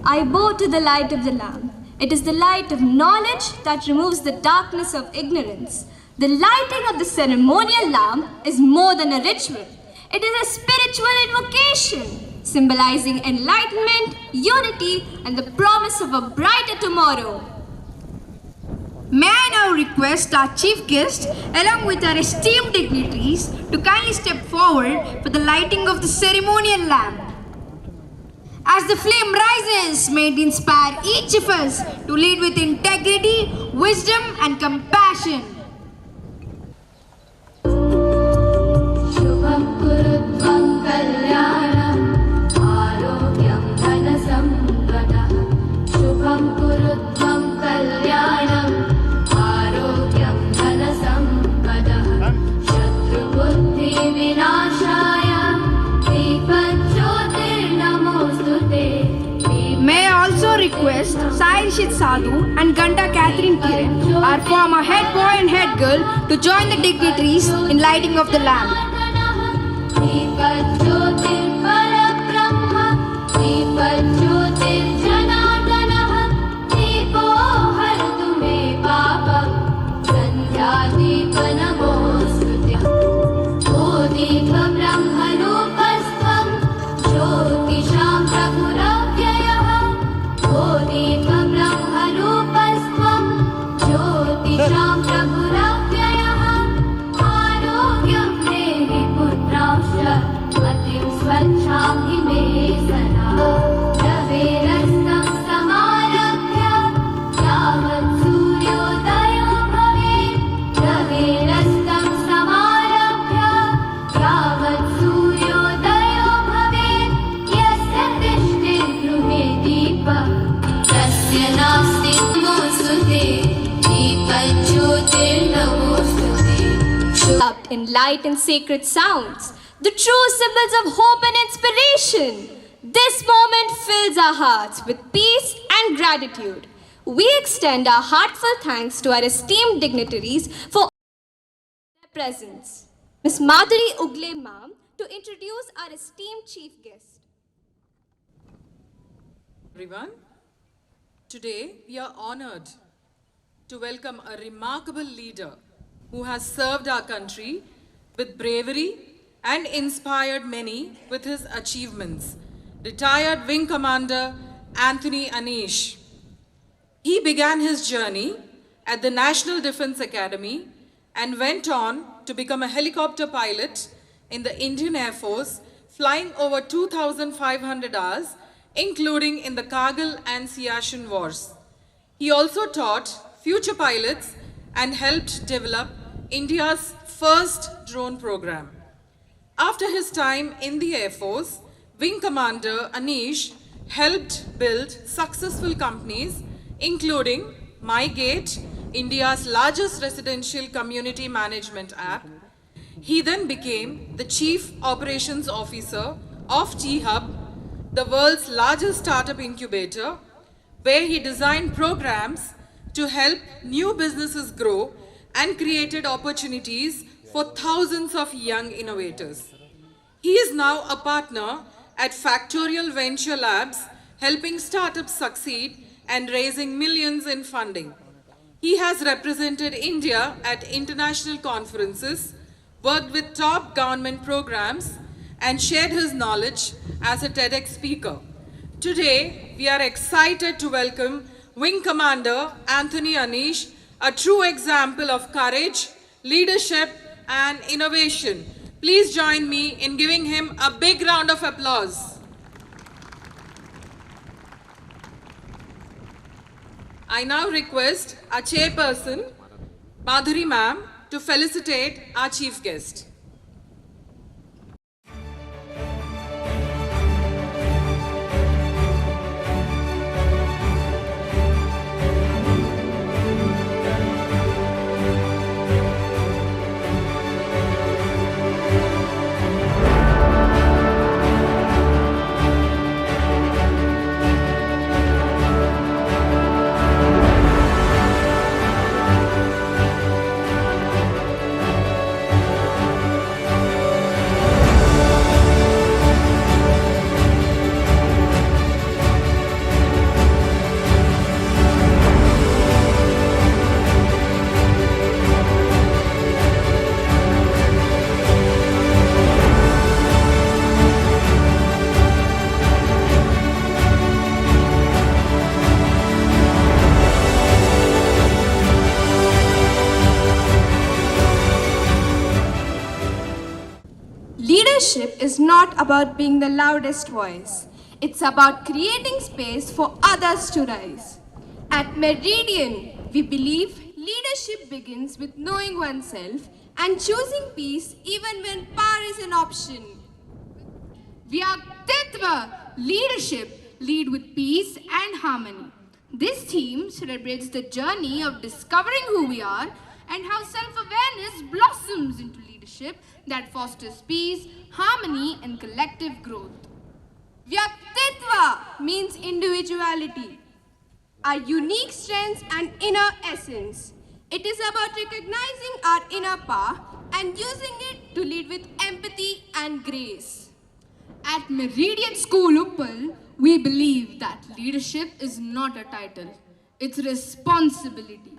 I bow to the light of the Lamb. It is the light of knowledge that removes the darkness of ignorance. The lighting of the ceremonial lamp is more than a ritual. It is a spiritual invocation, symbolizing enlightenment, unity, and the promise of a brighter tomorrow. May I now request our chief guest, along with our esteemed dignitaries, to kindly step forward for the lighting of the ceremonial lamp. As the flame rises, may it inspire each of us to lead with integrity, wisdom, and compassion. Request Sai Rishit Sadhu and Ganda Catherine Kiran, our former head boy and head girl, to join the dignitaries in lighting of the lamp. In light and sacred sounds, the true symbols of hope and inspiration. This moment fills our hearts with peace and gratitude. We extend our heartfelt thanks to our esteemed dignitaries for their presence. Ms. Madhuri Ugle ma'am to introduce our esteemed chief guest. Everyone, today we are honored to welcome a remarkable leader who has served our country with bravery and inspired many with his achievements, retired Wing Commander Anthony Anish. He began his journey at the National Defence Academy and went on to become a helicopter pilot in the Indian Air Force, flying over 2,500 hours, including in the Kargil and Siachen wars. He also taught future pilots and helped develop India's first drone program. After his time in the Air Force, Wing Commander Anish helped build successful companies including MyGate, India's largest residential community management app. He then became the Chief Operations Officer of T-Hub, the world's largest startup incubator, where he designed programs to help new businesses grow and created opportunities for thousands of young innovators. He is now a partner at Factorial Venture Labs, helping startups succeed and raising millions in funding. He has represented India at international conferences, worked with top government programs, and shared his knowledge as a TEDx speaker. Today, we are excited to welcome Wing Commander Anthony Anish, a true example of courage, leadership, and innovation. Please join me in giving him a big round of applause. I now request our chairperson, Madhuri ma'am, to felicitate our chief guest. is not about being the loudest voice. It's about creating space for others to rise. At Meridian, we believe leadership begins with knowing oneself and choosing peace even when power is an option. VYAKTITVA, leadership, lead with peace and harmony. This theme celebrates the journey of discovering who we are and how self-awareness blossoms into leadership that fosters peace, harmony, and collective growth. VYAKTITVA means individuality, our unique strengths and inner essence. It is about recognizing our inner power and using it to lead with empathy and grace. At Meridian School, Uppal, we believe that leadership is not a title, it's responsibility.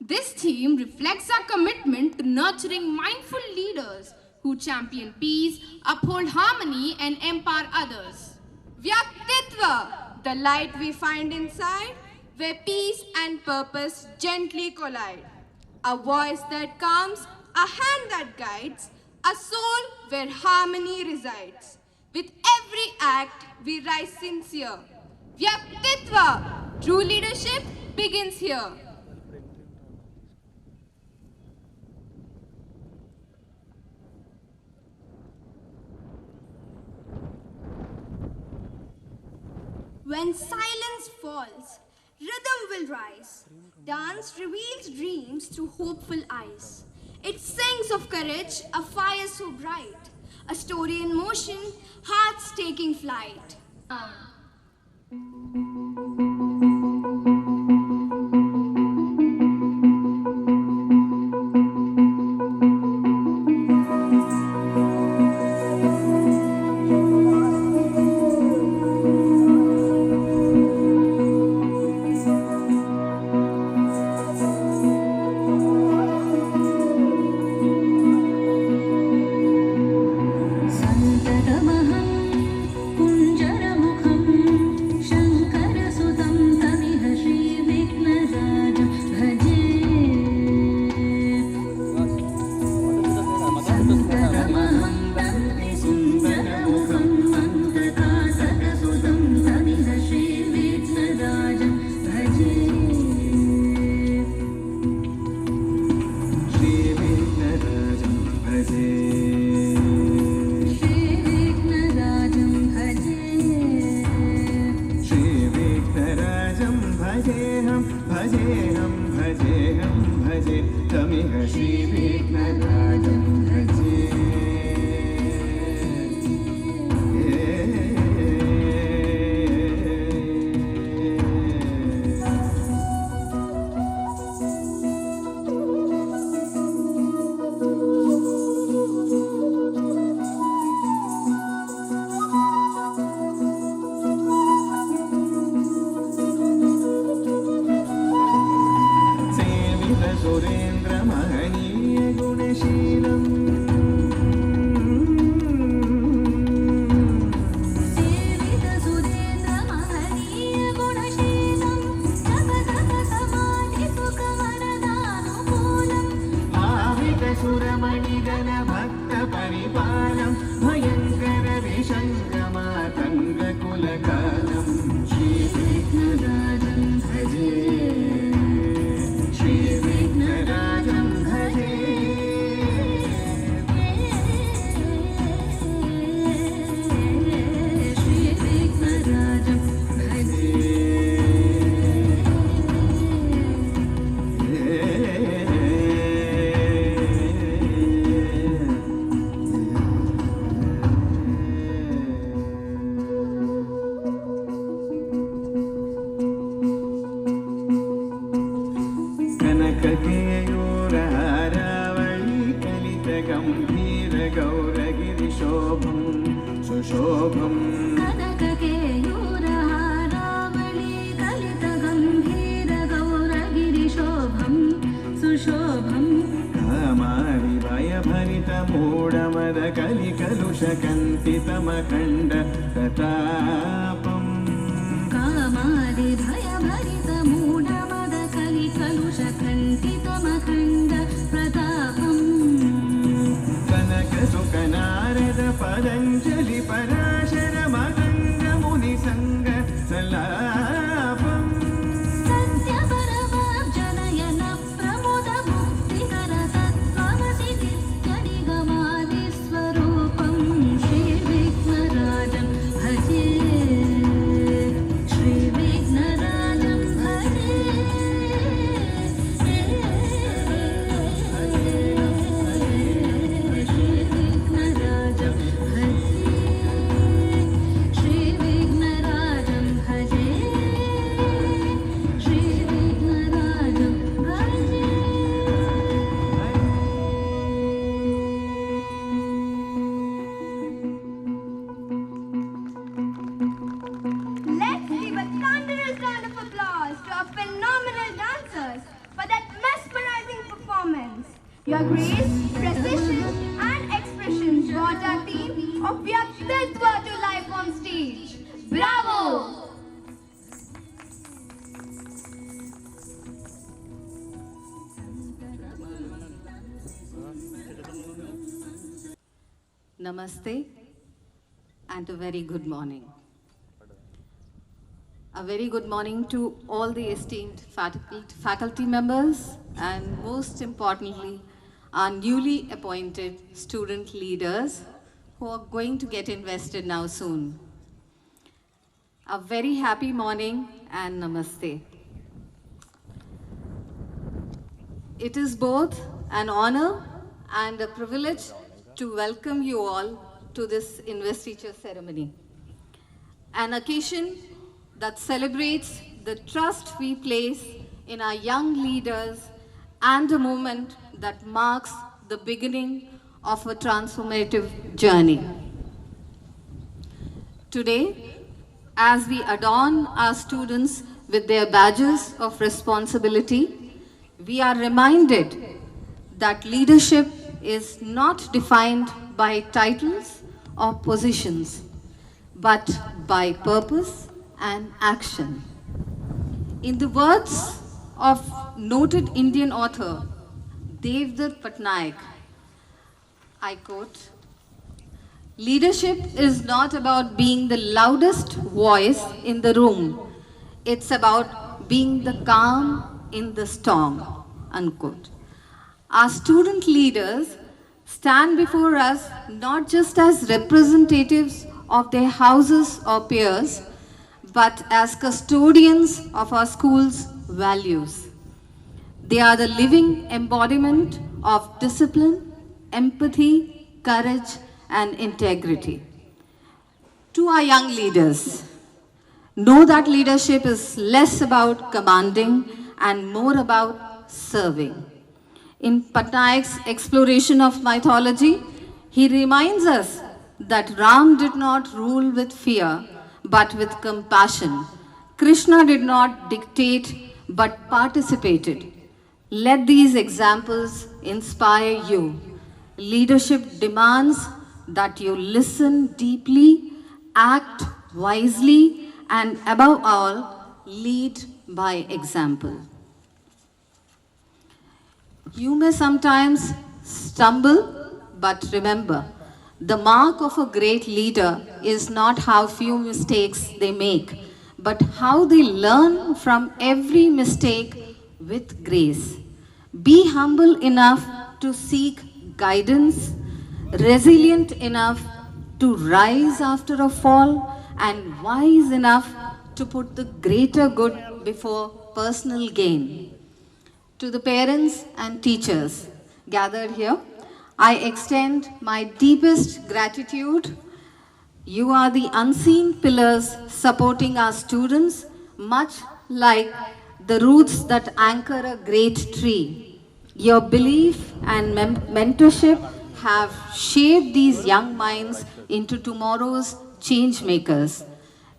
This theme reflects our commitment to nurturing mindful leaders who champion peace, uphold harmony, and empower others. VYAKTITVA, the light we find inside, where peace and purpose gently collide. A voice that calms, a hand that guides, a soul where harmony resides. With every act, we rise sincere. VYAKTITVA, true leadership begins here. When silence falls, rhythm will rise. Dance reveals dreams through hopeful eyes. It sings of courage, a fire so bright. A story in motion, hearts taking flight. कनारद पदञ्जलि Parashar मदङ्ग मुनि संग सलापम् सत्यपरमार्जनयन प्रमोद मुक्तिकर तत्त्वमसि नित्यनिगमादिस्वरूपं श्रीविघ्नराजं भजे श्रीविघ्नराजं भजे श्रीविघ्नराजं भजे श्रीविघ्नराजं भजे Let's give a thunderous round of applause to our phenomenal dancers for that mesmerizing performance. Your grace, precision, and expressions brought our team of VYAKTITVA to life on stage. Bravo! Namaste and a very good morning. A very good morning to all the esteemed faculty members and most importantly, our newly appointed student leaders who are going to get invested now soon. A very happy morning and namaste. It is both an honor and a privilege to welcome you all to this investiture ceremony, an occasion that celebrates the trust we place in our young leaders and a moment that marks the beginning of a transformative journey. Today, as we adorn our students with their badges of responsibility, we are reminded that leadership is not defined by titles or positions, but by purpose and action. In the words of noted Indian author Devdutt Patnaik, I quote, "Leadership is not about being the loudest voice in the room. It's about being the calm in the storm," unquote. Our student leaders stand before us not just as representatives of their houses or peers, but as custodians of our school's values. They are the living embodiment of discipline, empathy, courage, and integrity. To our young leaders, know that leadership is less about commanding and more about serving. In Patnaik's exploration of mythology, he reminds us that Ram did not rule with fear, but with compassion. Krishna did not dictate, but participated. Let these examples inspire you. Leadership demands that you listen deeply, act wisely, and above all, lead by example. You may sometimes stumble, but remember, the mark of a great leader is not how few mistakes they make, but how they learn from every mistake with grace. Be humble enough to seek guidance, resilient enough to rise after a fall, and wise enough to put the greater good before personal gain. To the parents and teachers gathered here, I extend my deepest gratitude. You are the unseen pillars supporting our students, much like the roots that anchor a great tree. Your belief and mentorship have shaped these young minds into tomorrow's change makers.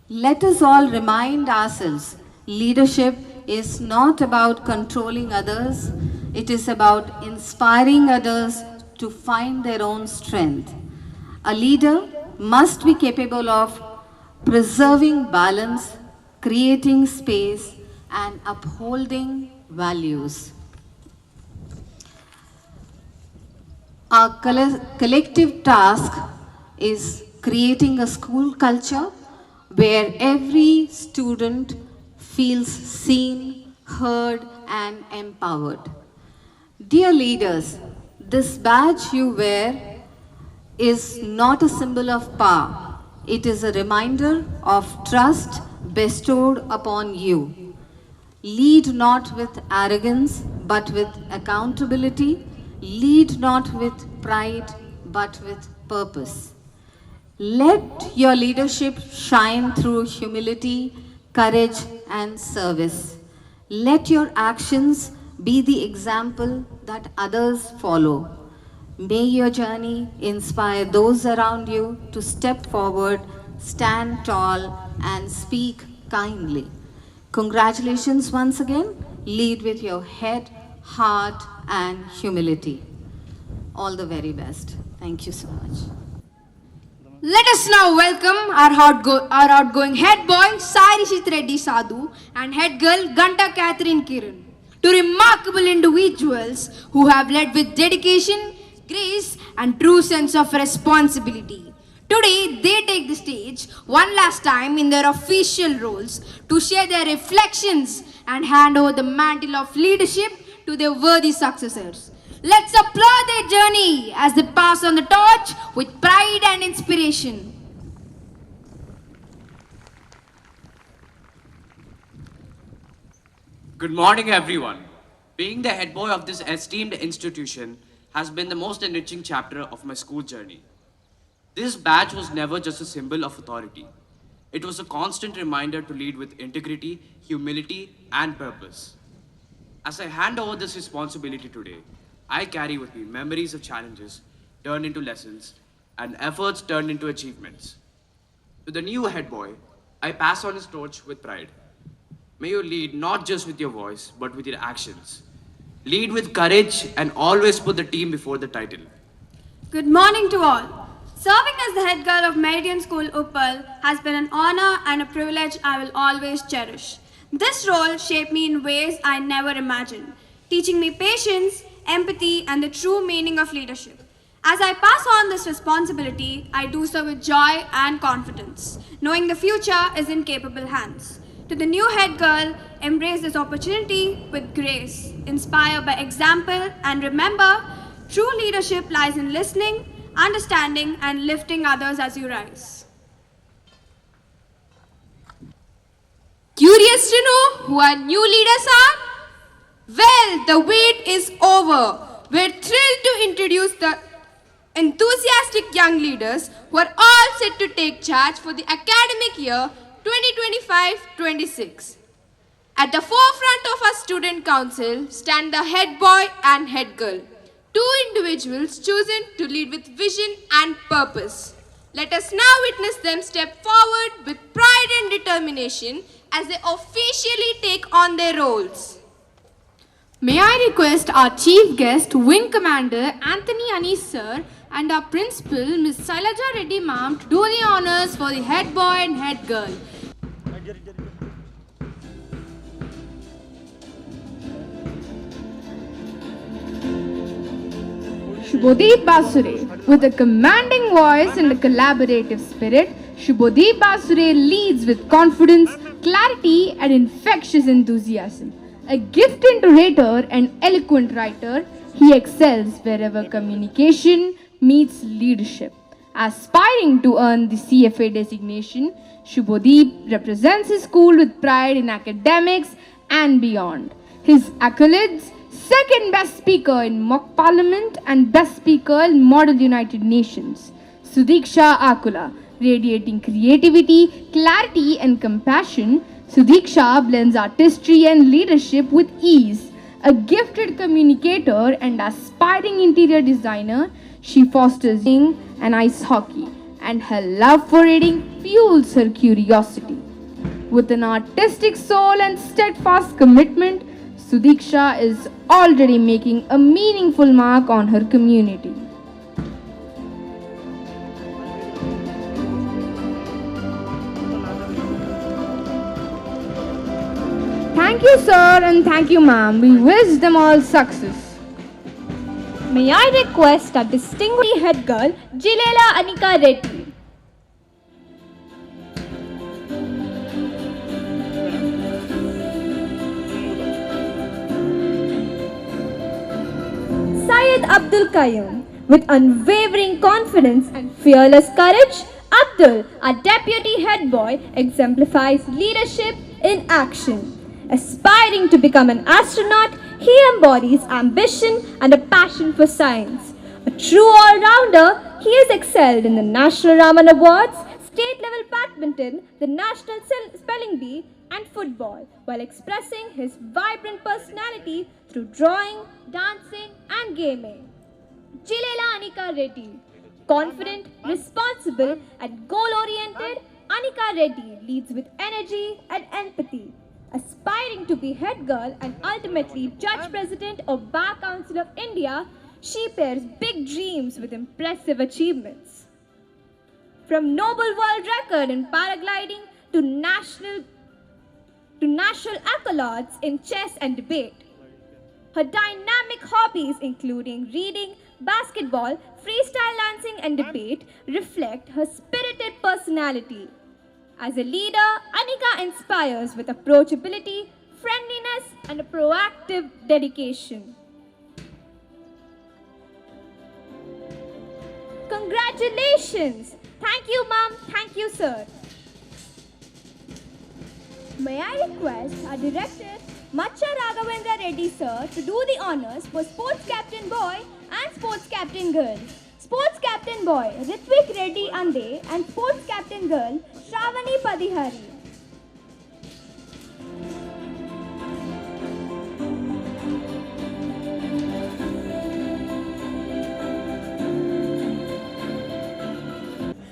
Let us all remind ourselves, leadership is not about controlling others, it is about inspiring others to find their own strength. A leader must be capable of preserving balance, creating space, and upholding values. Our collective task is creating a school culture where every student feels seen, heard, and empowered. Dear leaders, this badge you wear is not a symbol of power. It is a reminder of trust bestowed upon you. Lead not with arrogance, but with accountability. Lead not with pride, but with purpose. Let your leadership shine through humility, courage, and service. Let your actions be the example that others follow. May your journey inspire those around you to step forward, stand tall, and speak kindly. Congratulations once again. Lead with your head, heart, and humility. All the very best. Thank you so much. Let us now welcome our outgoing head boy Sarishit Reddy Sadhu and head girl Ganta Catherine Kiran. Two remarkable individuals who have led with dedication, grace, and true sense of responsibility. Today, they take the stage one last time in their official roles to share their reflections and hand over the mantle of leadership to their worthy successors. Let's applaud their journey as they pass on the torch with pride and inspiration. Good morning, everyone. Being the head boy of this esteemed institution has been the most enriching chapter of my school journey. This badge was never just a symbol of authority. It was a constant reminder to lead with integrity, humility, and purpose. As I hand over this responsibility today, I carry with me memories of challenges turned into lessons and efforts turned into achievements. To the new head boy, I pass on his torch with pride. May you lead not just with your voice, but with your actions. Lead with courage and always put the team before the title. Good morning to all. Serving as the head girl of Meridian School, Uppal has been an honor and a privilege I will always cherish. This role shaped me in ways I never imagined, teaching me patience, empathy, and the true meaning of leadership. As I pass on this responsibility, I do so with joy and confidence, knowing the future is in capable hands. To the new head girl, embrace this opportunity with grace, inspire by example, and remember, true leadership lies in listening, understanding, and lifting others as you rise. Curious to know who our new leaders are? Well, the wait is over. We're thrilled to introduce the enthusiastic young leaders who are all set to take charge for the academic year 2025-26. At the forefront of our student council stand the head boy and head girl, two individuals chosen to lead with vision and purpose. Let us now witness them step forward with pride and determination as they officially take on their roles. May I request our chief guest, Wing Commander Anthony Anis sir, and our principal, Ms. Sailaja Reddy ma'am, to do the honors for the head boy and head girl. Shubhodeep Basure. With a commanding voice and a collaborative spirit, Shubhodeep Basure leads with confidence, clarity, and infectious enthusiasm. A gifted orator and eloquent writer, he excels wherever communication meets leadership. Aspiring to earn the CFA designation, Shubhodeep represents his school with pride in academics and beyond. His accolades: second best speaker in mock parliament and best speaker in Model United Nations. Sudiksha Akula, radiating creativity, clarity, and compassion, Sudiksha blends artistry and leadership with ease. A gifted communicator and aspiring interior designer, she fosters singing and ice hockey, and her love for reading fuels her curiosity. With an artistic soul and steadfast commitment, Sudiksha is already making a meaningful mark on her community. Thank you, sir, and thank you, ma'am. We wish them all success. May I request our distinguished head girl, Jilela Anika Reddy. Syed Abdul Qayyum. With unwavering confidence and fearless courage, Abdul, our deputy head boy, exemplifies leadership in action. Aspiring to become an astronaut, he embodies ambition and a passion for science. A true all-rounder, he has excelled in the National Raman Awards, state-level badminton, the National Spelling Bee, and football, while expressing his vibrant personality through drawing, dancing, and gaming. Jilela Anika Reddy. Confident, responsible, and goal-oriented, Anika Reddy leads with energy and empathy. Aspiring to be head girl and ultimately judge president of Bar Council of India, she pairs big dreams with impressive achievements. From Nobel World Record in paragliding to national accolades in chess and debate. Her dynamic hobbies, including reading, basketball, freestyle dancing, and debate, reflect her spirited personality. As a leader, Anika inspires with approachability, friendliness, and a proactive dedication. Congratulations! Thank you, Mom. Thank you, Sir. May I request our director, Macha Raghavendra Reddy Sir, to do the honors for Sports Captain Boy and Sports Captain Girl. Sports Captain Boy, Ritvik Reddy Ande, and Sports Captain Girl, Shravani Padihari.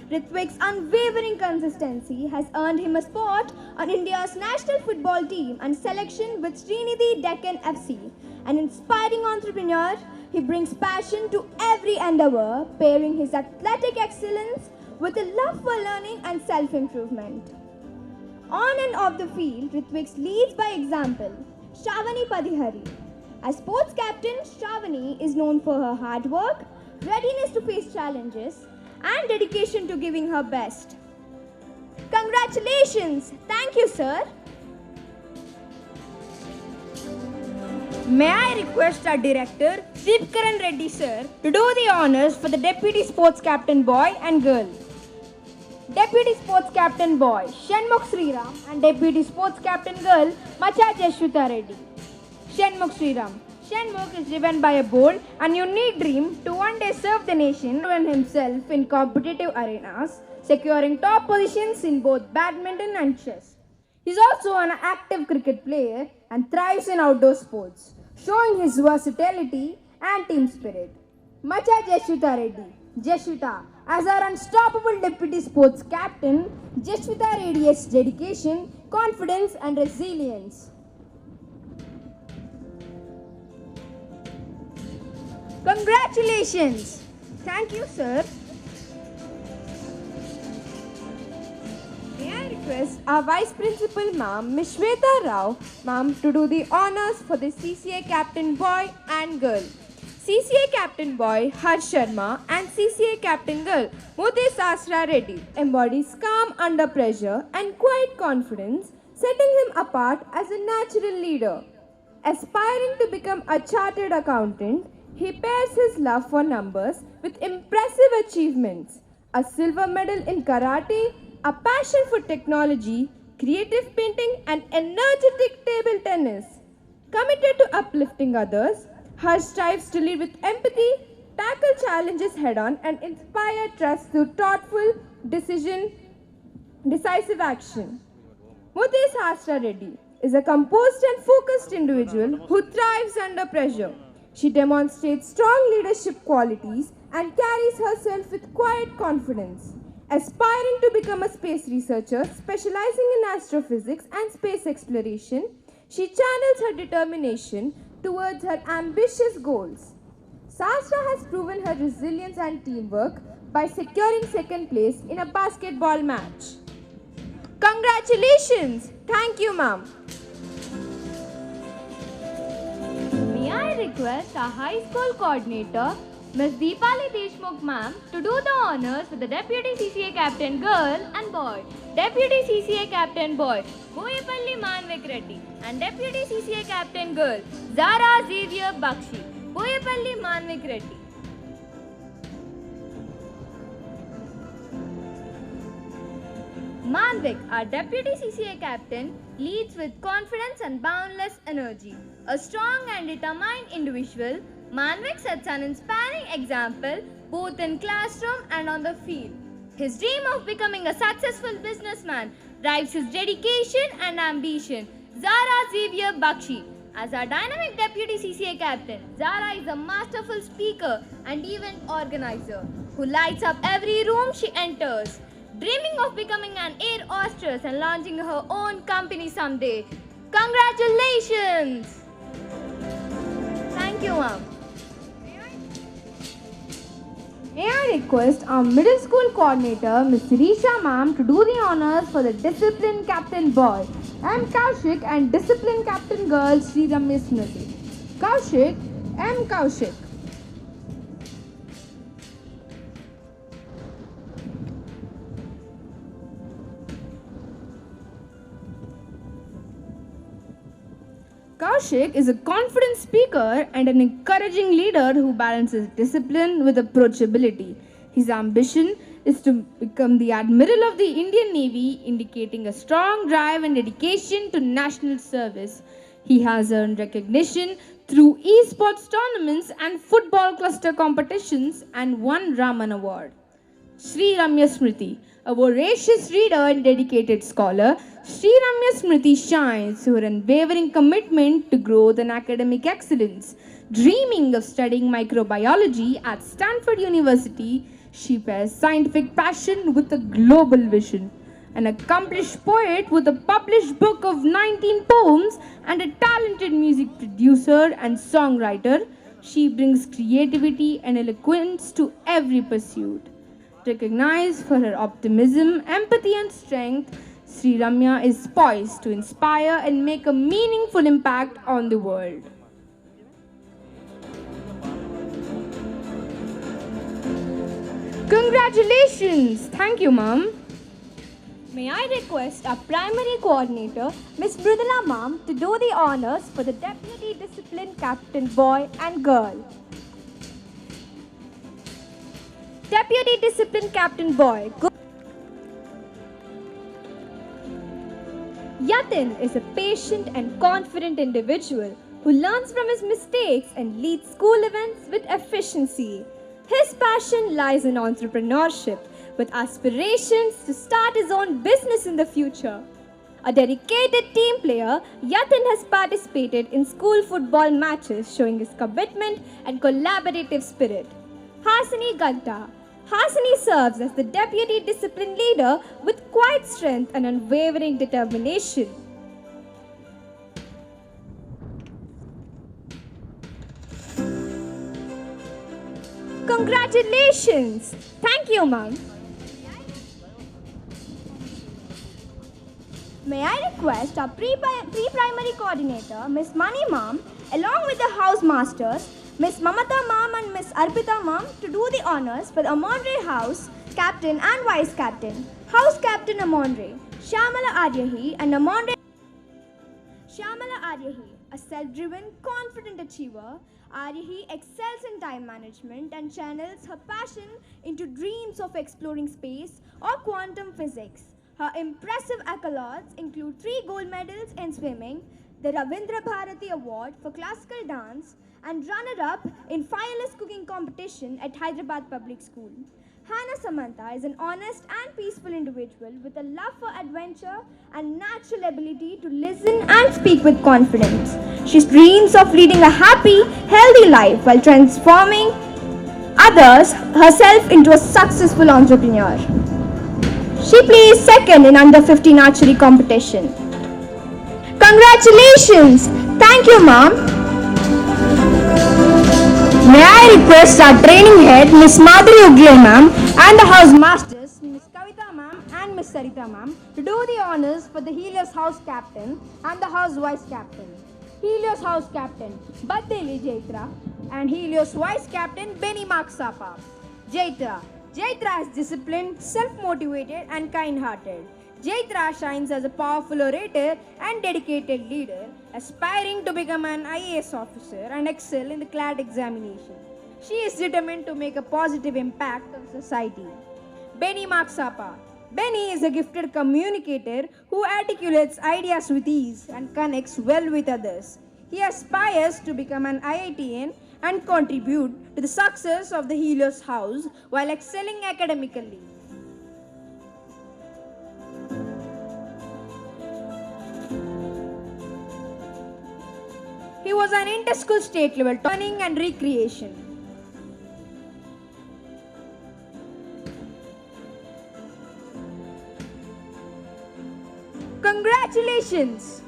Ritvik's unwavering consistency has earned him a spot on India's national football team and selection with Srinidhi Deccan FC. An inspiring entrepreneur, he brings passion to every endeavor, pairing his athletic excellence with a love for learning and self-improvement. On and off the field, Ritvik leads by example. Shravani Padihari. As sports captain, Shravani is known for her hard work, readiness to face challenges, and dedication to giving her best. Congratulations! Thank you, sir. May I request our director, Deepkaran Reddy Sir, to do the honors for the Deputy Sports Captain Boy and Girl. Deputy Sports Captain Boy, Shanmukh Sriram, and Deputy Sports Captain Girl, Macha Jeshwita Reddy. Shanmukh Sriram. Shanmukh is driven by a bold and unique dream to one day serve the nation and himself in competitive arenas, securing top positions in both badminton and chess. He is also an active cricket player and thrives in outdoor sports, showing his versatility and team spirit. Macha Jeshwita Reddy. Jeshwita. As our unstoppable deputy sports captain, Jeshwita radiates dedication, confidence, and resilience. Congratulations! Thank you, sir. May I request our Vice Principal, Ma'am, Ms. Shweta Rao, Ma'am, to do the honors for the CCA Captain Boy and Girl. CCA Captain Boy, Harsh Sharma, and CCA Captain Girl, Mudhe Sasra Reddy, embodies calm under pressure and quiet confidence, setting him apart as a natural leader. Aspiring to become a chartered accountant, he pairs his love for numbers with impressive achievements, a silver medal in karate, a passion for technology, creative painting, and energetic table tennis. Committed to uplifting others, Harsh strives to lead with empathy, tackle challenges head-on, and inspire trust through thoughtful, decisive action. Mudhe Sasra Reddy is a composed and focused individual who thrives under pressure. She demonstrates strong leadership qualities and carries herself with quiet confidence. Aspiring to become a space researcher specializing in astrophysics and space exploration, she channels her determination towards her ambitious goals. Sasra has proven her resilience and teamwork by securing second place in a basketball match. Congratulations! Thank you, ma'am. May I request our high school coordinator, Ms. Deepali Deshmukh ma'am, to do the honors with the Deputy CCA Captain Girl and Boy, Deputy CCA Captain Boy, Boyapalli Manvik Reddy, and Deputy CCA Captain Girl, Zara Xavier Bakshi, Boyapalli Manvik Reddy. Manvik, our Deputy CCA Captain, leads with confidence and boundless energy. A strong and determined individual, Manvik sets an inspiring example both in classroom and on the field. His dream of becoming a successful businessman drives his dedication and ambition. Zara Xavier Bakshi, as our dynamic Deputy CCA Captain, Zara is a masterful speaker and event organizer who lights up every room she enters. Dreaming of becoming an air hostess and launching her own company someday. Congratulations! Thank you, ma'am. May I request our middle school coordinator, Ms. Sirisha ma'am, to do the honors for the Discipline Captain Boy, M. Kaushik, and Discipline Captain Girl, Sri Ramya Smriti. Kaushik, M. Kaushik. Kaushik is a confident speaker and an encouraging leader who balances discipline with approachability. His ambition is to become the Admiral of the Indian Navy, indicating a strong drive and dedication to national service. He has earned recognition through esports tournaments and football cluster competitions and won Raman Award. Sri Ramya Smriti, a voracious reader and dedicated scholar, Sri Ramya Smriti shines through her unwavering commitment to growth and academic excellence. Dreaming of studying microbiology at Stanford University, she pairs scientific passion with a global vision. An accomplished poet with a published book of 19 poems and a talented music producer and songwriter, she brings creativity and eloquence to every pursuit. Recognized for her optimism, empathy, and strength, Sri Ramya is poised to inspire and make a meaningful impact on the world. Congratulations! Thank you, Mom. May I request our primary coordinator, Ms. Mridula Ma'am, to do the honors for the Deputy Discipline Captain Boy and Girl. Deputy Discipline Captain Boy. Yatin is a patient and confident individual who learns from his mistakes and leads school events with efficiency. His passion lies in entrepreneurship, with aspirations to start his own business in the future. A dedicated team player, Yatin has participated in school football matches showing his commitment and collaborative spirit. Hasini Ganta. Hasini serves as the Deputy Discipline Leader with quiet strength and unwavering determination. Congratulations! Thank you, Mom. May I request our pre-primary coordinator, Miss Mani Ma'am, along with the house masters, Miss Mamata Ma'am and Miss Arpita Ma'am, to do the honors for the Amondre House Captain and Vice Captain. House Captain Amondre, Shyamala Aryahi and Amondre. Shyamala Aryahi, a self-driven, confident achiever, Aryahi excels in time management and channels her passion into dreams of exploring space or quantum physics. Her impressive accolades include 3 gold medals in swimming, the Ravindra Bharati Award for classical dance, and runner-up in fireless cooking competition at Hyderabad Public School. Hannah Samantha is an honest and peaceful individual with a love for adventure and natural ability to listen and speak with confidence. She dreams of leading a happy, healthy life while transforming others, herself into a successful entrepreneur. She placed second in under 15 archery competition. Congratulations! Thank you, Mom. May I request our training head, Miss Madhuri Ugle Ma'am, and the house masters, Miss Kavita Ma'am and Miss Sarita Ma'am, to do the honors for the Helios House Captain and the House Vice Captain. Helios House Captain Baddeli Jaitra, and Helios Vice Captain Benny Maksapa. Jaitra is disciplined, self-motivated and kind-hearted. Jaitra shines as a powerful orator and dedicated leader, aspiring to become an IAS officer and excel in the CLAT examination. She is determined to make a positive impact on society. Benny Maksapa. Benny is a gifted communicator who articulates ideas with ease and connects well with others. He aspires to become an IITian and contribute to the success of the Helios House while excelling academically. He was an inter-school state level learning and recreation. Congratulations!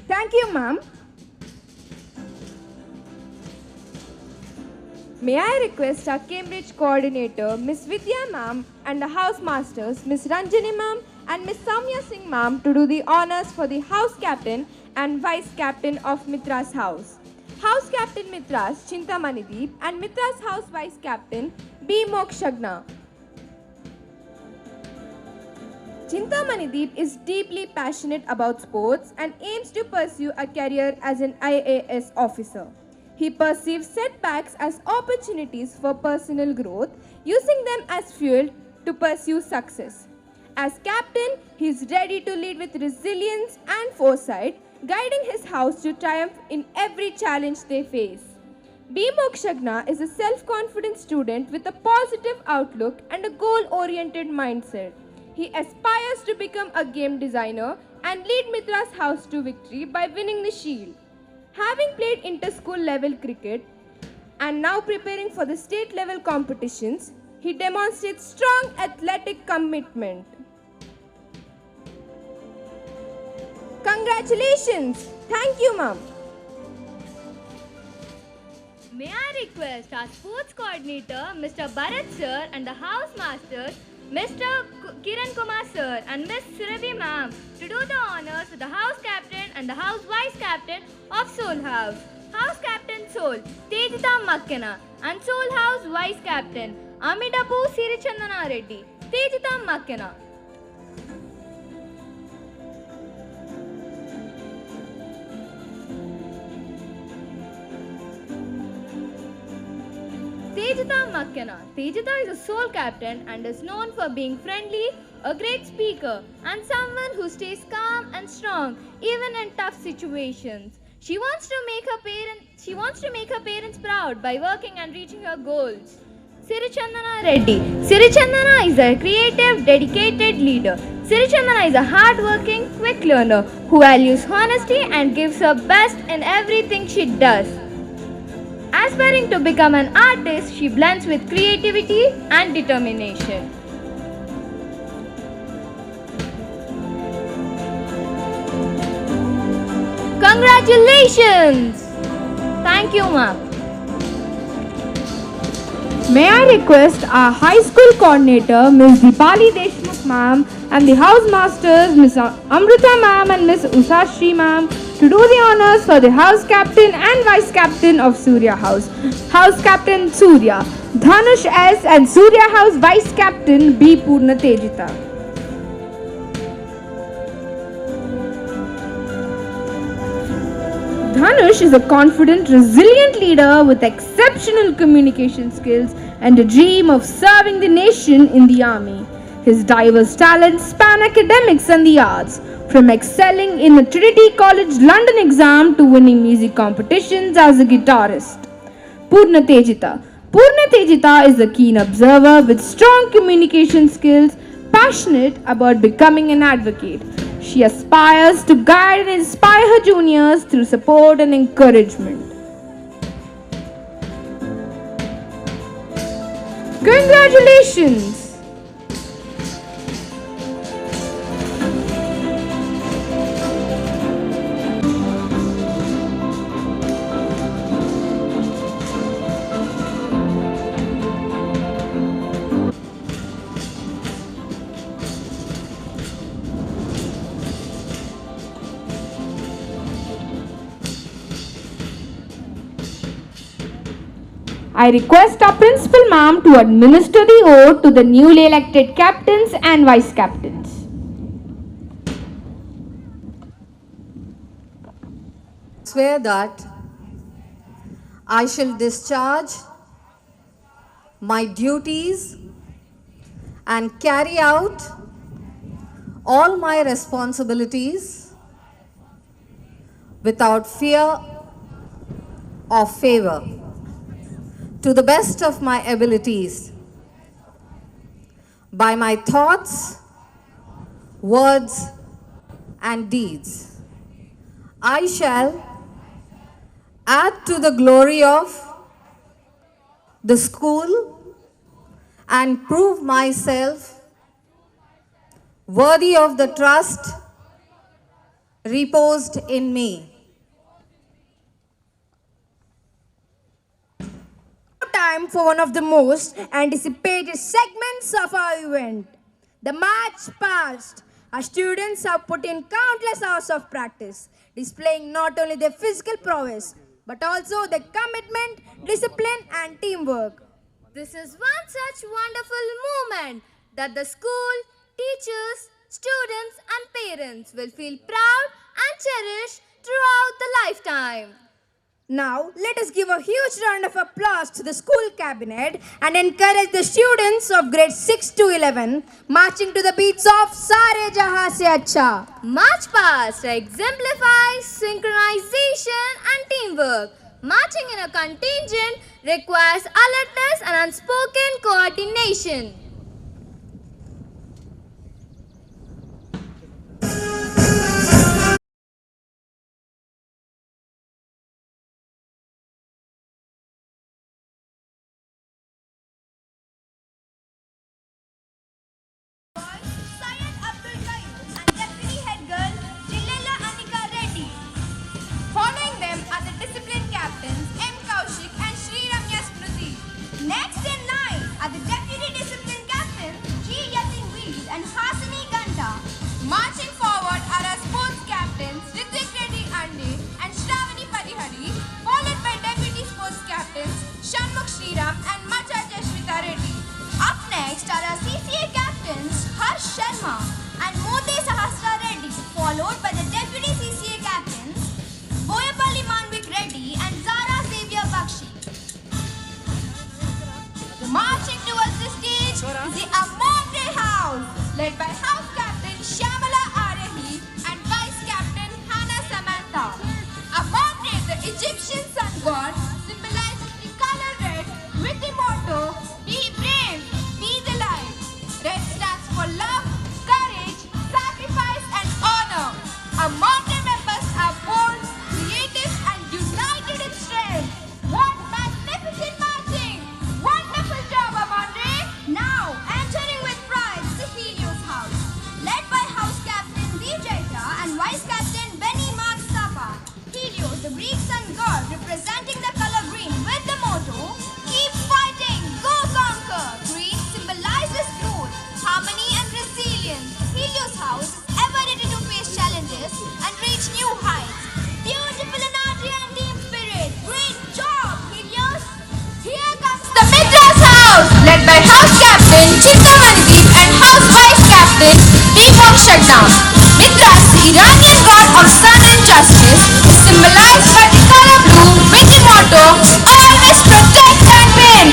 Thank you, ma'am. May I request our Cambridge coordinator, Miss Vidya ma'am, and the house masters, Miss Ranjani ma'am and Miss Samya Singh ma'am, to do the honors for the house captain and vice captain of Mitra's house. House captain Mitra's Chintamanideep and Mitra's house vice captain B. Mokshagna. Chintamanideep is deeply passionate about sports and aims to pursue a career as an IAS officer. He perceives setbacks as opportunities for personal growth, using them as fuel to pursue success. As captain, he is ready to lead with resilience and foresight, guiding his house to triumph in every challenge they face. B. Mokshagna is a self-confident student with a positive outlook and a goal-oriented mindset. He aspires to become a game designer and lead Mitra's house to victory by winning the shield. Having played inter-school level cricket and now preparing for the state level competitions, he demonstrates strong athletic commitment. Congratulations! Thank you, ma'am. May I request our sports coordinator, Mr. Bharat sir, and the house masters, Mr. Kiran Kumar sir and Miss Surabhi ma'am, to do the honors with the house captain and the house vice captain of Soul House. House captain Soul, Tejita Makkena, and Soul House vice captain Amidapu Sirichandana Reddy, Tejita Makkena. Tejita Makkena. Tejita is a soul captain and is known for being friendly, a great speaker, and someone who stays calm and strong even in tough situations. She wants to make her parents proud by working and reaching her goals. Sirichandana Reddy. Sirichandana is a creative, dedicated leader. Sirichandana is a hard-working, quick learner who values honesty and gives her best in everything she does. Aspiring to become an artist, she blends with creativity and determination. Congratulations! Thank you, ma'am. May I request our high school coordinator, Ms. Deepali Deshmukh ma'am, and the house masters, Ms. Amrita ma'am and Ms. Usashri ma'am, to do the honors for the house captain and vice captain of Surya House. House captain Surya, Dhanush S, and Surya House vice captain B. Purna Tejita. Dhanush is a confident, resilient leader with exceptional communication skills and a dream of serving the nation in the army. His diverse talents span academics and the arts, from excelling in the Trinity College London exam to winning music competitions as a guitarist. Purna Tejita. Purna Tejita is a keen observer with strong communication skills, passionate about becoming an advocate. She aspires to guide and inspire her juniors through support and encouragement. Congratulations! I request our principal ma'am to administer the oath to the newly elected captains and vice captains. Swear that I shall discharge my duties and carry out all my responsibilities without fear or favor, to the best of my abilities, by my thoughts, words, and deeds. I shall add to the glory of the school and prove myself worthy of the trust reposed in me. Time for one of the most anticipated segments of our event, the March Past. Our students have put in countless hours of practice, displaying not only their physical prowess, but also their commitment, discipline, and teamwork. This is one such wonderful moment that the school, teachers, students, and parents will feel proud and cherish throughout the lifetime. Now, let us give a huge round of applause to the school cabinet and encourage the students of grades 6 to 11 marching to the beats of Sare Jahan Se Acha. March past exemplifies synchronization and teamwork. Marching in a contingent requires alertness and unspoken coordination. Following them are the discipline captains M. Kaushik and Sri Ramya Smriti. Next in line are the deputy discipline captains G. Yatin Veed and Hasini Ganta. Marching forward are our sports captains Ritik Reddy Ande and Shravani Parihari, followed by deputy sports captains Shanmukh Sriram and Macha Jashwita Reddy. Up next are our CCA captains Harsh Sharma and Mode Sahasra Reddy, followed by the deputy CCA captains Boyapalli Manvik Reddy and Zara Xavier Bakshi. Marching towards the stage is the Amogre House, led by House Captain Shyamala Arehi and Vice Captain Hannah Samantha. Amogre, the Egyptian sun god, symbolizes the color red with the motto, "Be brave, be the light." Red stands for love, courage, sacrifice and honor. Amogre members are bold, creative and united in strength. What magnificent marching! Wonderful job, Amandre! Now, entering with pride is the Helios House, led by House Captain Vijayta and Vice Captain Benny Magsapa. Helios, the Greek sun god, representing the color green with the motto, "Keep fighting, go conquer." Green symbolizes growth, harmony and resilience. Helios House is ever ready to face challenges and reach new heights. Beautiful energy and team spirit. Great job, Helios. Here comes the Midras House, led by House Captain Chitta Mandeep and House Vice Captain Deepak Shagna. Midras, the Iranian god of sun and justice, is symbolized by the color blue with the motto, "Always protect and win."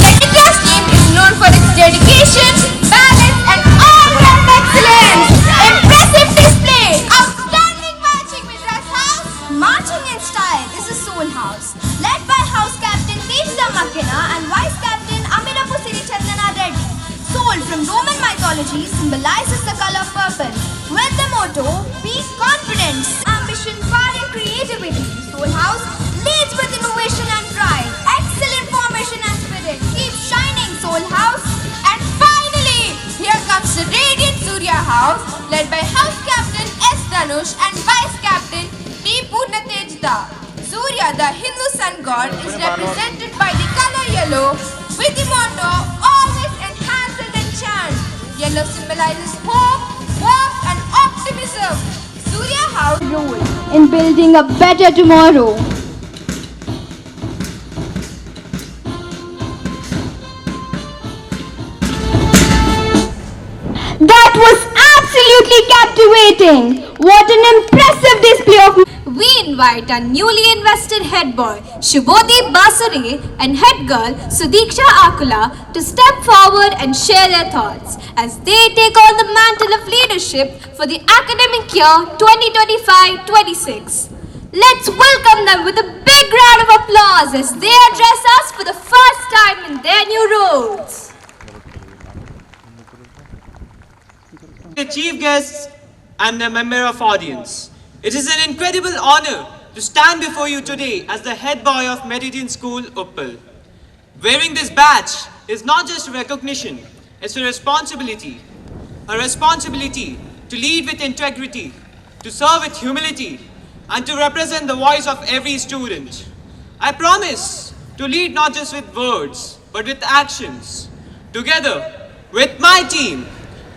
The Midras team is known for its dedication, balance and all-round excellence. Impressive display. Outstanding marching, Midras House. Marching in style is the Soul House, led by House Captain Deepta Makina and Vice Captain Amirapu Sirichandana Reddy. Soul from Roman mythology symbolizes the color purple with the motto, "Be confident." Ambition, fire and creativity. Soul House leads with innovation and pride. Excellent formation and spirit. Keep shining, Soul House. And finally, here comes the Radiant Surya House, led by House Captain S. Dhanush and Vice Captain B. Purna Tejda. Surya, the Hindu sun god, is represented by the color yellow with the motto, "Always enhance and enchant." Yellow symbolizes hope, warmth and optimism. Surya House Role in building a better tomorrow. captivating. What an impressive display of... We invite our newly invested head boy Shubhodeep Basure and head girl Sudiksha Akula to step forward and share their thoughts as they take on the mantle of leadership for the academic year 2025-26. Let's welcome them with a big round of applause as they address us for the first time in their new roles. The chief guests and the member of audience. It is an incredible honor to stand before you today as the head boy of Meridian School, Uppal. Wearing this badge is not just a recognition, it's a responsibility. A responsibility to lead with integrity, to serve with humility, and to represent the voice of every student. I promise to lead not just with words, but with actions. Together, with my team,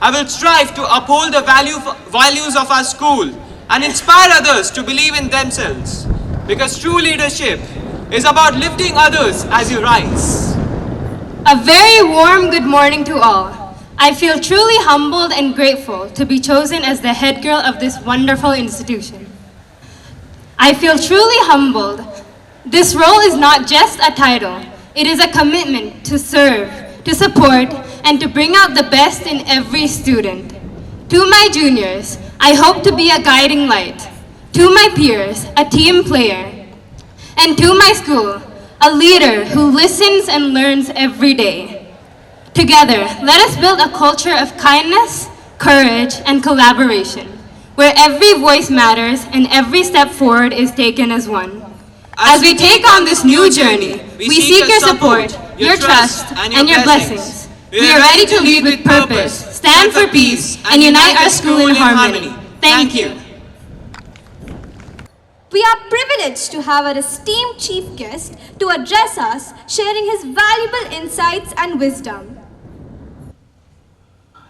I will strive to uphold the values of our school and inspire others to believe in themselves. Because true leadership is about lifting others as you rise. A very warm good morning to all. I feel truly humbled and grateful to be chosen as the head girl of this wonderful institution. I feel truly humbled. This role is not just a title. It is a commitment to serve, to support, and to bring out the best in every student. To my juniors, I hope to be a guiding light. To my peers, a team player. And to my school, a leader who listens and learns every day. Together, let us build a culture of kindness, courage, and collaboration, where every voice matters and every step forward is taken as one. As we take on this new journey, we seek your support, your trust, and your blessings. We are ready to lead with purpose, stand for peace, and unite our school in harmony. Thank you. We are privileged to have our esteemed chief guest to address us, sharing his valuable insights and wisdom.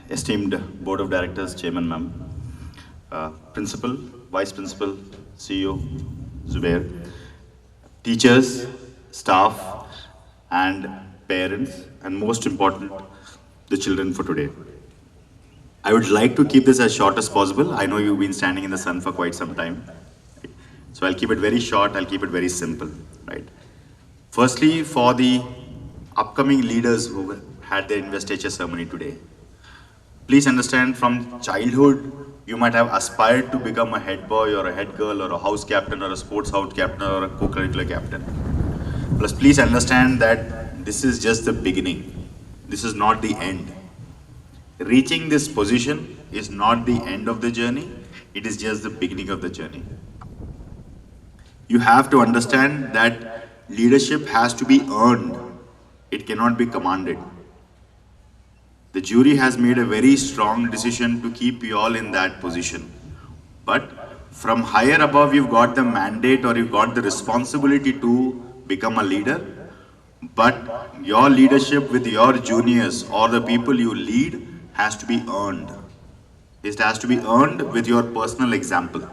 Esteemed Board of Directors, Chairman Ma'am, Principal, Vice Principal, CEO, Zubair, teachers, staff, and parents, and most important, the children for today. I would like to keep this as short as possible. I know you've been standing in the sun for quite some time. So I'll keep it very short, I'll keep it very simple, right? Firstly, for the upcoming leaders who had their investiture ceremony today, please understand from childhood, you might have aspired to become a head boy or a head girl or a house captain or a sports house captain or a co-curricular captain. Plus, please understand that this is just the beginning. This is not the end. Reaching this position is not the end of the journey. It is just the beginning of the journey. You have to understand that leadership has to be earned. It cannot be commanded. The jury has made a very strong decision to keep you all in that position. But from higher above, you've got the mandate or you've got the responsibility to become a leader. But your leadership with your juniors or the people you lead has to be earned. It has to be earned with your personal example.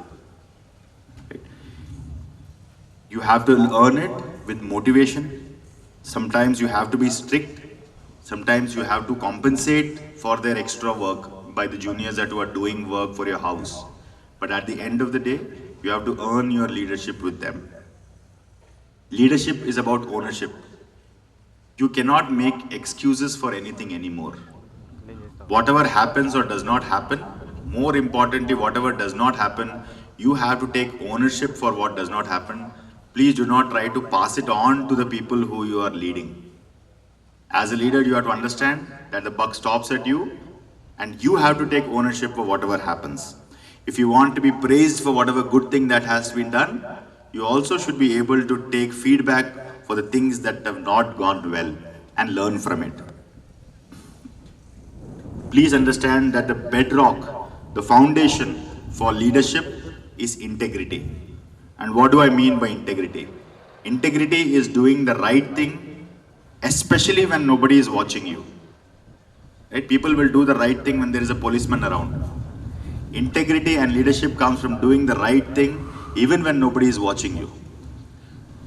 You have to earn it with motivation. Sometimes you have to be strict. Sometimes you have to compensate for their extra work by the juniors that who are doing work for your house. But at the end of the day, you have to earn your leadership with them. Leadership is about ownership. You cannot make excuses for anything anymore. Whatever happens or does not happen, more importantly, whatever does not happen, you have to take ownership for what does not happen. Please do not try to pass it on to the people who you are leading. As a leader, you have to understand that the buck stops at you and you have to take ownership for whatever happens. If you want to be praised for whatever good thing that has been done, you also should be able to take feedback for the things that have not gone well and learn from it. Please understand that the bedrock, the foundation for leadership is integrity. And what do I mean by integrity? Integrity is doing the right thing, especially when nobody is watching you. Right? People will do the right thing when there is a policeman around. Integrity and leadership comes from doing the right thing even when nobody is watching you.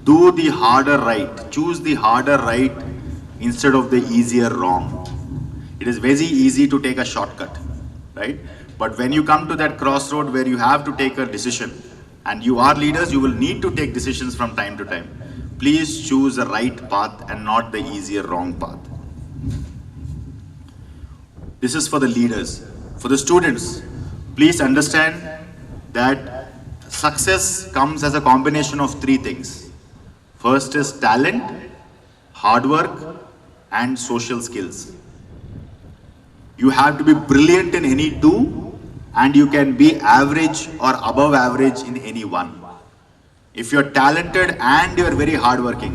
Do the harder right. Choose the harder right instead of the easier wrong. It is very easy to take a shortcut, right? But when you come to that crossroad where you have to take a decision, and you are leaders, you will need to take decisions from time to time. Please choose the right path and not the easier wrong path. This is for the leaders. For the students, please understand that success comes as a combination of three things. First is talent, hard work, and social skills. You have to be brilliant in any two, and you can be average or above average in any one. If you're talented and you're very hardworking,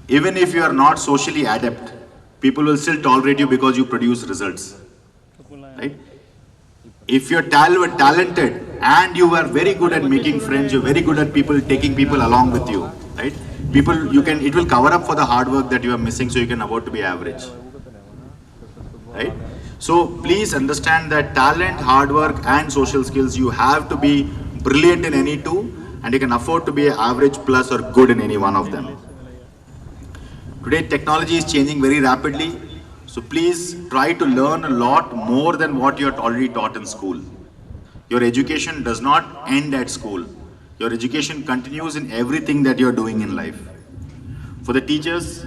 even if you are not socially adept, people will still tolerate you because you produce results, right? If you're talented and you are very good at making friends, you're very good at taking people along with you, right? It will cover up for the hard work that you are missing, so you can afford to be average, right? So please understand that talent, hard work, and social skills, you have to be brilliant in any two, and you can afford to be average plus or good in any one of them. Today, technology is changing very rapidly, so please try to learn a lot more than what you are already taught in school. Your education does not end at school. Your education continues in everything that you are doing in life. For the teachers,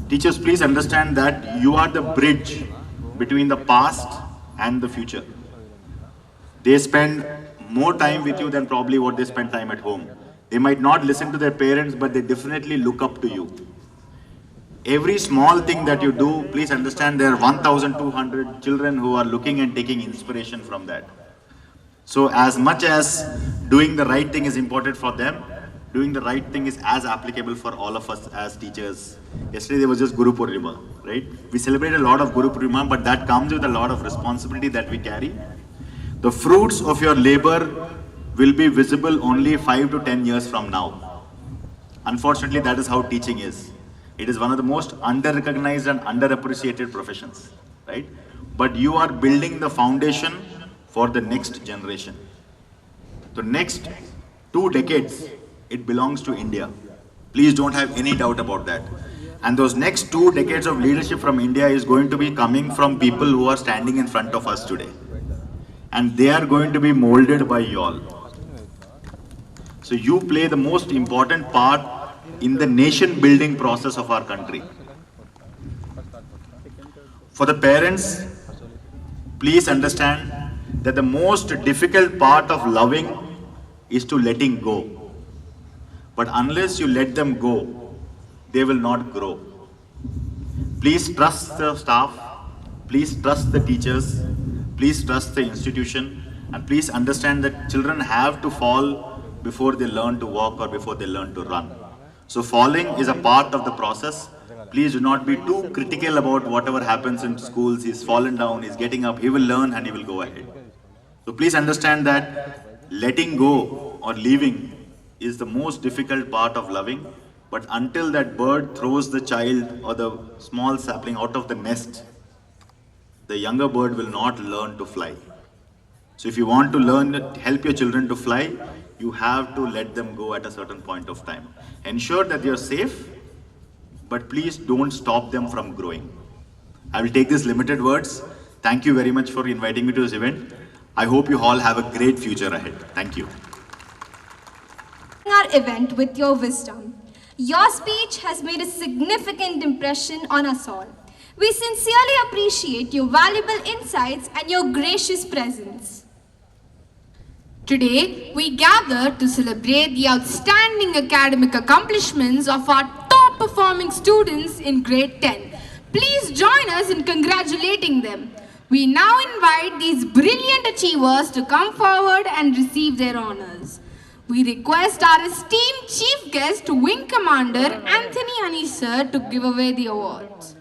please understand that you are the bridge between the past and the future. They spend more time with you than probably what they spend time at home. They might not listen to their parents, but they definitely look up to you. Every small thing that you do, please understand there are 1,200 children who are looking and taking inspiration from that. So as much as doing the right thing is important for them, doing the right thing is as applicable for all of us as teachers. Yesterday there was just Guru Purnima, right? We celebrate a lot of Guru Purnima, but that comes with a lot of responsibility that we carry. The fruits of your labor will be visible only 5 to 10 years from now. Unfortunately, that is how teaching is. It is one of the most under-recognized and underappreciated professions, right? But you are building the foundation for the next generation. The next 2 decades, it belongs to India. Please don't have any doubt about that. And those next 2 decades of leadership from India is going to be coming from people who are standing in front of us today. And they are going to be molded by you all. So you play the most important part in the nation building process of our country. For the parents, please understand that the most difficult part of loving is to letting go. But unless you let them go, they will not grow. Please trust the staff, please trust the teachers, please trust the institution, and please understand that children have to fall before they learn to walk or before they learn to run. So falling is a part of the process. Please do not be too critical about whatever happens in schools. He's fallen down, he's getting up, he will learn and he will go ahead. So please understand that letting go or leaving is the most difficult part of loving. But until that bird throws the child or the small sapling out of the nest, the younger bird will not learn to fly. So if you want to help your children to fly, you have to let them go at a certain point of time. Ensure that you're safe, but please don't stop them from growing. I will take these limited words. Thank you very much for inviting me to this event. I hope you all have a great future ahead. Thank you. Our event with your wisdom. Your speech has made a significant impression on us all. We sincerely appreciate your valuable insights and your gracious presence. Today, we gather to celebrate the outstanding academic accomplishments of our top-performing students in grade 10. Please join us in congratulating them. We now invite these brilliant achievers to come forward and receive their honors. We request our esteemed Chief Guest, Wing Commander Anthony Anisa, to give away the awards.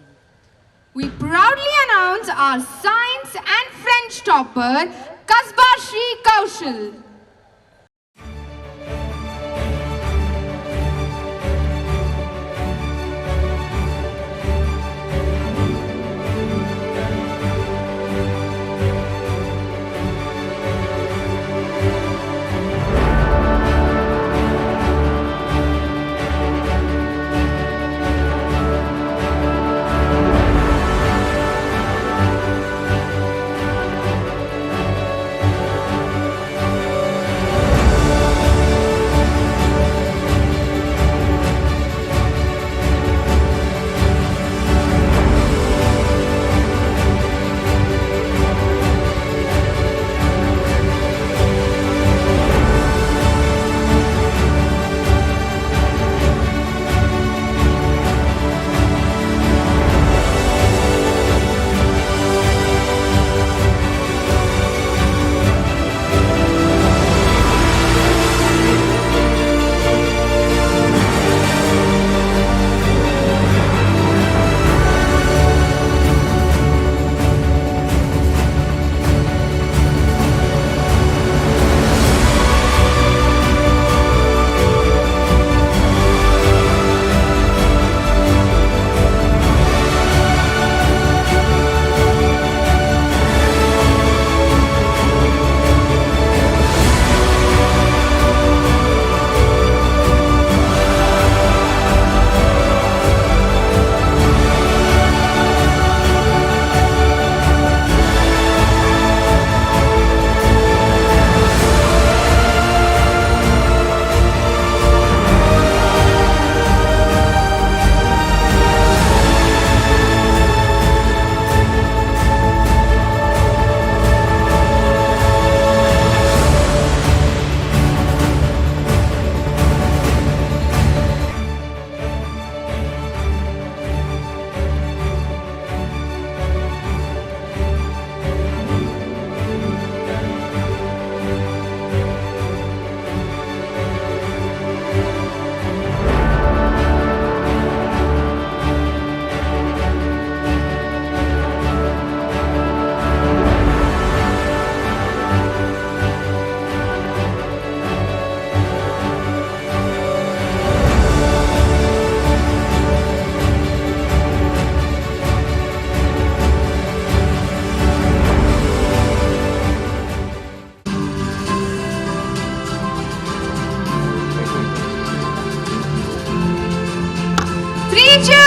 We proudly announce our Science and French topper, Kasba Shri Kaushal.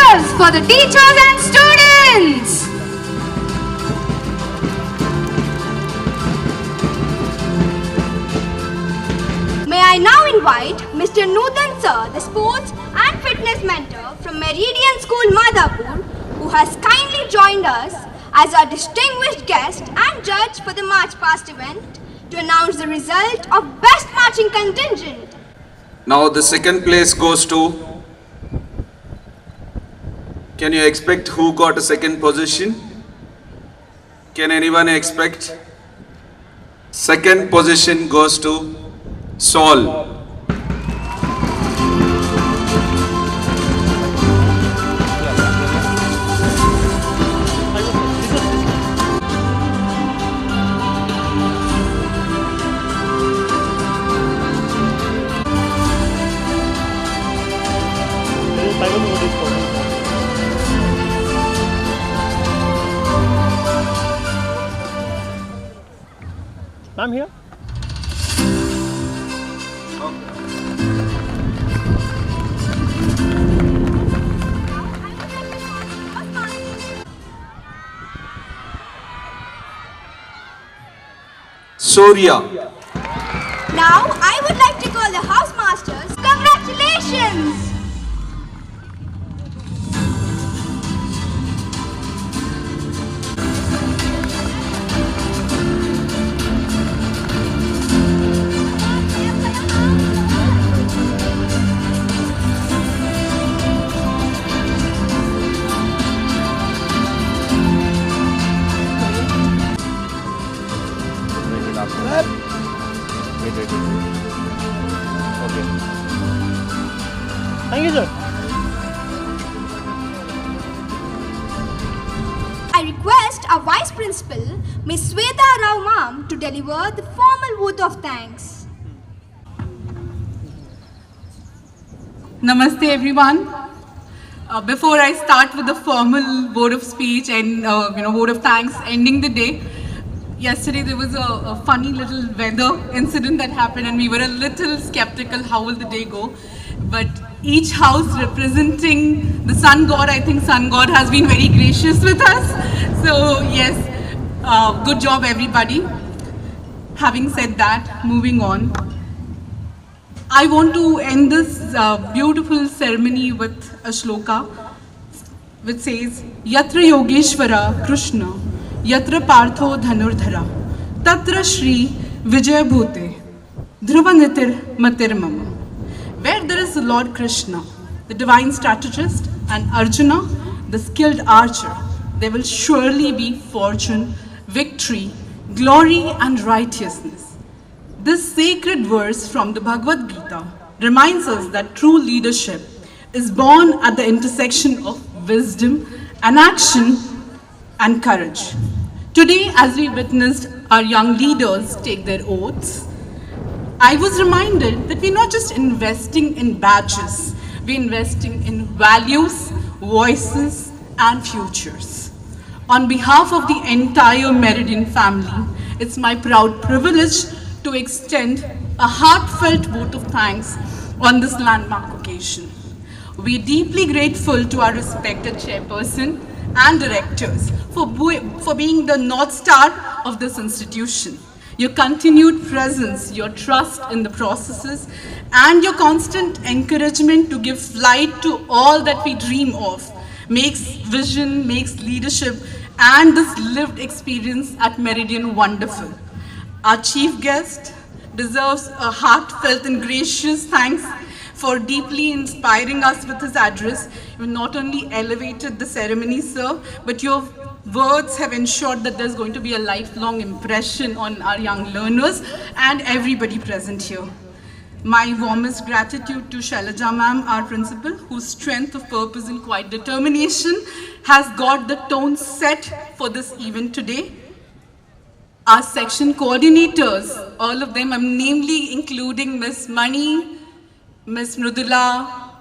applause for the teachers and students. May I now invite Mr. Nutan Sir, the sports and fitness mentor from Meridian School, Madhapur, who has kindly joined us as our distinguished guest and judge for the March Past event to announce the result of Best Marching Contingent. Now the second place goes to... Can you expect who got a second position? Can anyone expect? Second position goes to Saul. Ma'am, here. Surya. Now, I would like to call the housemasters. Congratulations! Thank you, sir. I request our Vice Principal, Ms. Sweta Rao Ma'am, to deliver the formal vote of thanks. Namaste everyone. Before I start with the formal vote of speech and vote of thanks ending the day, yesterday there was a funny little weather incident that happened and we were a little skeptical how will the day go. But each house representing the sun god, I think sun god has been very gracious with us. So yes, good job everybody. Having said that, moving on. I want to end this beautiful ceremony with a shloka which says, Yatra Yogeshwara Krishna, Yatra Partho Dhanurdhara, Tatra Shri Vijaya Bhute, Dhruvanitir Matir Mama. Where there is the Lord Krishna, the divine strategist, and Arjuna, the skilled archer, there will surely be fortune, victory, glory, and righteousness. This sacred verse from the Bhagavad Gita reminds us that true leadership is born at the intersection of wisdom and action and courage. Today, as we witnessed our young leaders take their oaths, I was reminded that we're not just investing in badges, we're investing in values, voices, and futures. On behalf of the entire Meridian family, it's my proud privilege to extend a heartfelt vote of thanks on this landmark occasion. We are deeply grateful to our respected chairperson and directors for being the North Star of this institution. Your continued presence, your trust in the processes, and your constant encouragement to give flight to all that we dream of makes vision, makes leadership, and this lived experience at Meridian wonderful. Our chief guest deserves a heartfelt and gracious thanks for deeply inspiring us with his address. You not only elevated the ceremony, sir, but your words have ensured that there's going to be a lifelong impression on our young learners and everybody present here. My warmest gratitude to Shailaja ma'am, our principal, whose strength of purpose and quiet determination has got the tone set for this event today. Our section coordinators, all of them, I'm namely including Miss Mani, Miss Mrudula,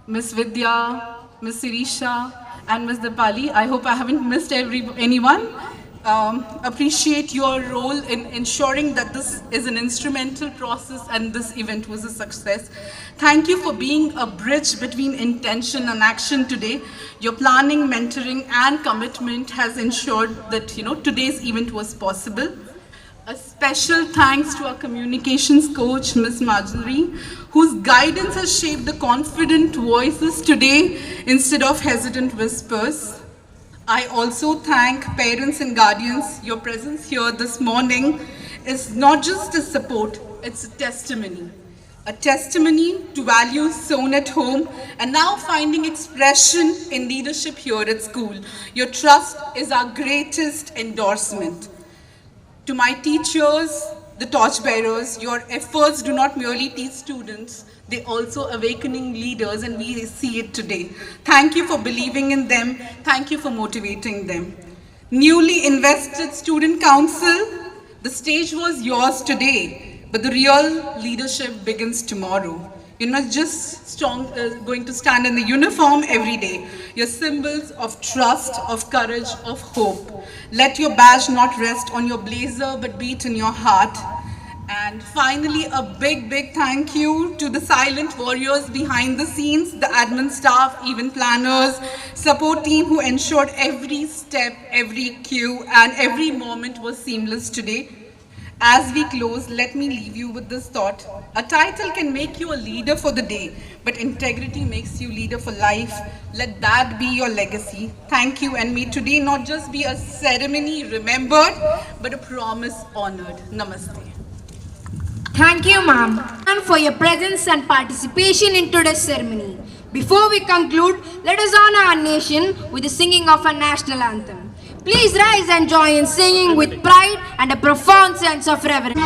Miss Vidya, Miss Sirisha, and Miss Dipali. I hope I haven't missed anyone. appreciate your role in ensuring that this is an instrumental process and this event was a success. Thank you for being a bridge between intention and action today. Your planning, mentoring, and commitment has ensured that today's event was possible. A special thanks to our communications coach, Ms. Marjorie, whose guidance has shaped the confident voices today instead of hesitant whispers. I also thank parents and guardians. Your presence here this morning is not just a support, it's a testimony. A testimony to values sown at home and now finding expression in leadership here at school. Your trust is our greatest endorsement. To my teachers, the torchbearers, your efforts do not merely teach students, they also awakening leaders, and we see it today. Thank you for believing in them. Thank you for motivating them. Newly invested student council, the stage was yours today, but the real leadership begins tomorrow. You're not just going to stand in the uniform every day. You're symbols of trust, of courage, of hope. Let your badge not rest on your blazer, but beat in your heart. And finally, a big, big thank you to the silent warriors behind the scenes, the admin staff, event planners, support team who ensured every step, every cue, and every moment was seamless today. As we close, let me leave you with this thought. A title can make you a leader for the day, but integrity makes you leader for life. Let that be your legacy. Thank you, and may today not just be a ceremony remembered, but a promise honored. Namaste. Thank you, ma'am, and for your presence and participation in today's ceremony. Before we conclude, let us honor our nation with the singing of our national anthem. Please rise and join in singing with pride and a profound sense of reverence.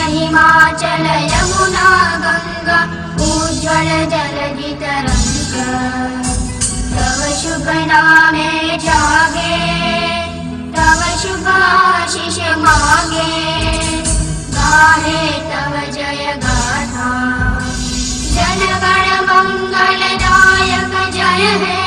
Himachal Yamuna Ganga उज्ज्वल जलधि तरंगा तव शुभ नामे जागे तव शुभ आशीष मांगे गाहे तव जय गाथा जन गण मंगल दायक जय हे